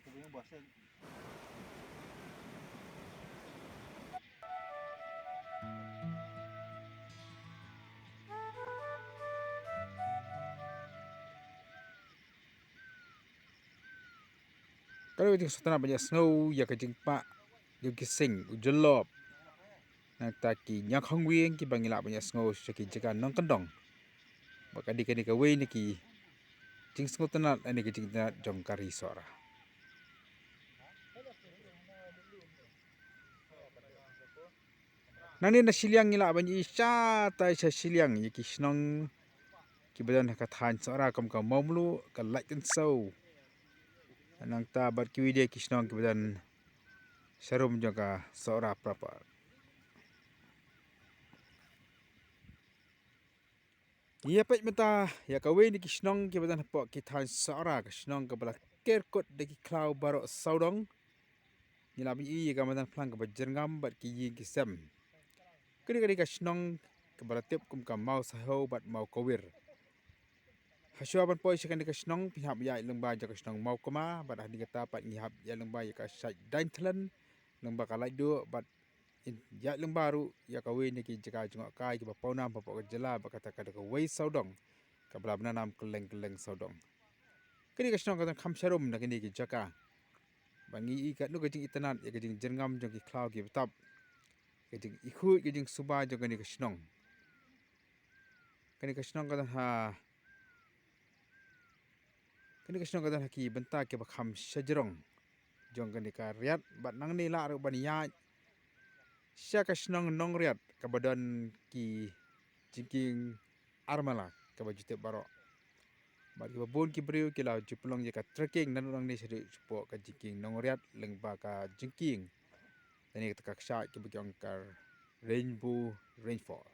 Kemudian bosan. Kalau jing sotana banyak snow ya ke jing pak jing kising ujelop nak taki nyak hongwing ki bangila banyak snow seki jika nong kendong baka dika dika wei niki jing snow tenat ani ke jing tenat jong kari sora nani na siliang ngila banyi isya ta isya siliang yiki snong ki badan ka than sora kam ka momlu ka like and so nang ta bat ki widya ki snong ki badan serum jong sora proper. Ia pet meta ya kawe ni kisnong ki badan pok ki than sara kisnong ka bala kerkot de ki klau barok saudong ni labi i ka badan plang ka bajerngam bat ki yi ki sem kini kini kisnong ka bala tip kum ka mau saho bat mau kawir haswa ban poi sekan kisnong pihap ya lengba ja kisnong mau koma bat hadi kata pat ngihap ya lengba ya ka sai dain thlen lengba ka lai do bat ya lengbaru ya kawe ni ki jaka jungak kai ki ba pauna ba pok jela ba kata ka wei saudong kabla nam keleng-keleng saudong. Kini kasih nong kam sharum nak ini jaka. Bangi ikat nu kejing itanan ya kejing jengam jong ki klau ki betap. Kejing ikut kejing suba jong kini kasih nong. Kini kasih nong kata ha. Kini kasih nong kata ha ki bentar ki bakam shajerong. Jong kini ka riat bat nang ni la ru baniya. Sya kasih nong riat kabadan ki jingking armala kabajute barok. Mat ki babon ki beriu ki lau jupulong je ka trekking nan orang ni sedi supok ka jingking nongriat lengba ka jingking. Ini kita kaksak ki bagian rainbow rainfall.